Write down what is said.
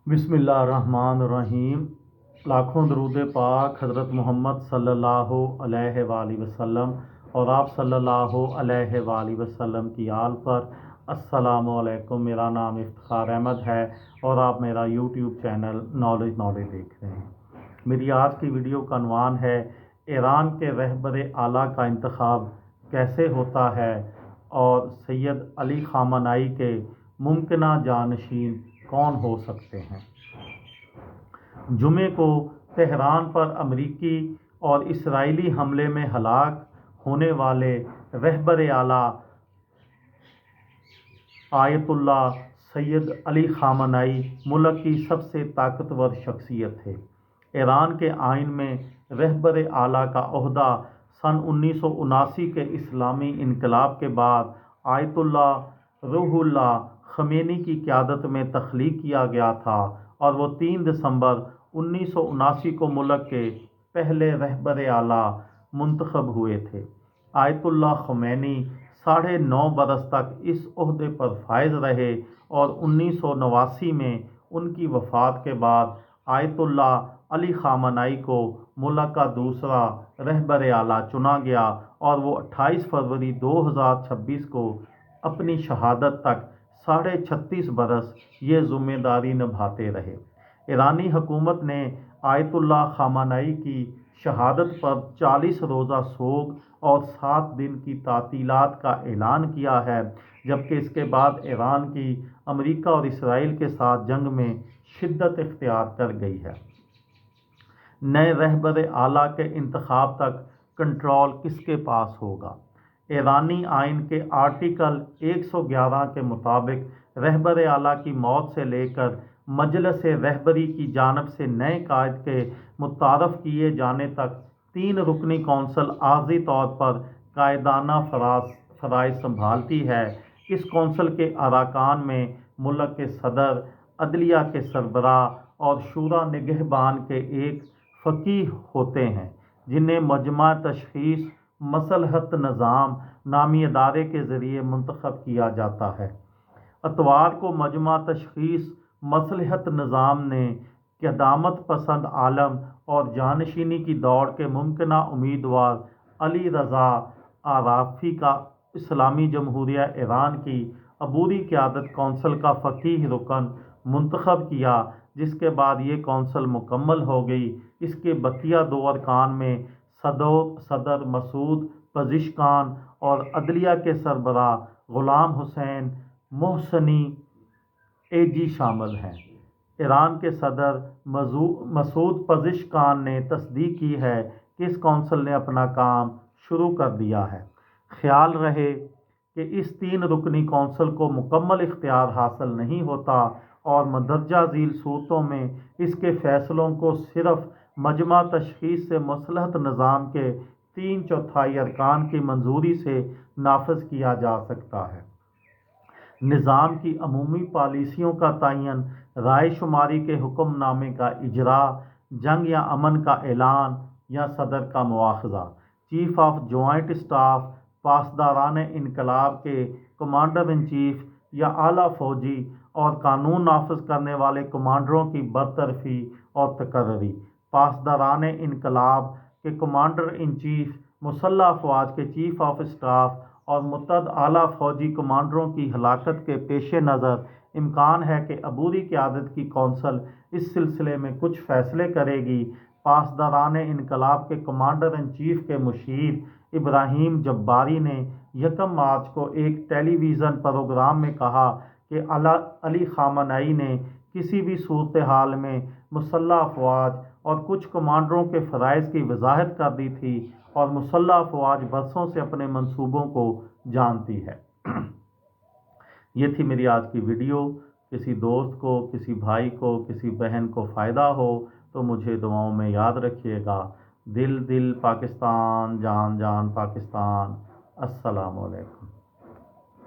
बिस्मिल्लाहिर्रहमानिर्रहीम। लाखों दरूद पाक हज़रत मोहम्मद सल्लल्लाहु अलैहि वसल्लम और आप सल्लल्लाहु अलैहि वसल्लम की आल पर। अस्सलामु अलैकुम। मेरा नाम इफ्तिखार अहमद है और आप मेरा यूट्यूब चैनल नॉलेज देख रहे हैं। मेरी आज की वीडियो का अनवान है, ईरान के रहबर आला का इंतखाब कैसे होता है और सैयद अली ख़ामेनी के मुमकिना जानशीन कौन हो सकते हैं। जुमे को तेहरान पर अमरीकी और इसराइली हमले में हलाक होने वाले रहबर आला आयतुल्लाह सैयद अली ख़ामेनी मुल्क की सबसे ताकतवर शख्सियत थे। ईरान के आइन में रहबर आला का ओहदा सन 1979 के इस्लामी इनकलाब के बाद आयतुल्लाह रूहुल्लाह ख़मेनी की क़यादत में तख्लीक किया गया था और वो 3 दिसंबर 1979 को मुल्क के पहले रहबर आला मुंतखब हुए थे। आयतुल्लाह ख़मेनी 9.5 बरस तक इस ओहदे पर फायज रहे और 1989 में उनकी वफ़ात के बाद आयतुल्लाह अली ख़ामेनी को मुल्क का दूसरा रहबर आला चुना गया और वो 28 फरवरी 2026 को अपनी शहादत तक 36.5 बरस ये ज़िम्मेदारी निभाते रहे। ईरानी हुकूमत ने आयतुल्लाह ख़ामेनी की शहादत पर 40 रोज़ा सोग और 7 दिन की तातीलात का ऐलान किया है, जबकि इसके बाद ईरान की अमेरिका और इसराइल के साथ जंग में शिद्दत इख्तियार कर गई है। नए रहबर आला के इंतखाब तक कंट्रोल किसके पास होगा? ईरानी आइन के आर्टिकल 111 के मुताबिक रहबर आला की मौत से लेकर मजलिस रहबरी की जानिब से नए कायद के मुतारफ़ किए जाने तक 3 रुकनी कौंसल आर्ज़ी तौर पर कायदाना फ़राइज़ संभालती है। इस कौंसल के अरकान में मुल्क के सदर, अदलिया के सरबराह और शूरा निगहबान के एक फ़कीह होते हैं, जिन्हें मजमा तशख़ीस मसलहत निज़ाम नामी इदारे के ज़रिए मुंतखब किया जाता है। इतवार को मजमा तशख़ीस मसलहत निज़ाम ने क़यादत पसंद आलम और जानशीनी की दौड़ के मुमकिना उम्मीदवार अली रज़ा आराफ़ी का इस्लामी जमहूरिया ईरान की अबूरी क़यादत कौंसल का फ़कीह रुकन मुंतखब किया, जिसके बाद ये कौंसल मुकम्मल हो गई। इसके बकिया 2 अरकान में सदर मसूद पज़िशकान और अदलिया के सरबराह ग़ुलाम हुसैन मोहसनी एजी शामिल हैं। ईरान के सदर मसूद पज़िशकान ने तस्दीक की है कि इस कौंसल ने अपना काम शुरू कर दिया है। ख्याल रहे कि इस 3 रुकनी कौंसल को मुकम्मल इख्तियार हासिल नहीं होता और मंदरजा झील सूरतों में इसके फ़ैसलों को सिर्फ मजमा तशख़ीस से मसलहत निज़ाम के 3/4 अरकान की मंजूरी से नाफिज किया जा सकता है। निज़ाम की अमूमी पॉलिसियों का तयन, राय शुमारी के हुक्मनामे का इजरा, जंग या अमन का ऐलान या सदर का मुआखज़ा, चीफ ऑफ जॉइंट स्टाफ, पासदारान इनकलाब के कमांडर इन चीफ या आला फ़ौजी और कानून नाफिज करने वाले कमांडरों की बरतरफी और तकर्री, पासदारान इनकलाब के कमांडर इन चीफ, मुसल्लह अफवाज के चीफ ऑफ स्टाफ और मुतअद्दिद आला फ़ौजी कमांडरों की हलाकत के पेश नज़र इम्कान है कि अबूरी क़यादत की कौंसल इस सिलसिले में कुछ फ़ैसले करेगी। पासदारान इनकलाब के कमांडर इन चीफ के मुशीर इब्राहीम जब्बारी ने 1 मार्च को एक टेलीविज़न प्रोग्राम में कहा कि अली ख़ामेनी ने किसी भी सूरत हाल में मुसल्लह अफवाज और कुछ कमांडरों के फ़राइज़ की वजाहत कर दी थी और मुसल्लह अफवाज बरसों से अपने मंसूबों को जानती है। ये थी मेरी आज की वीडियो। किसी दोस्त को, किसी भाई को, किसी बहन को फ़ायदा हो तो मुझे दुआओं में याद रखिएगा। दिल दिल पाकिस्तान, जान जान पाकिस्तान। अस्सलामु अलैकुम।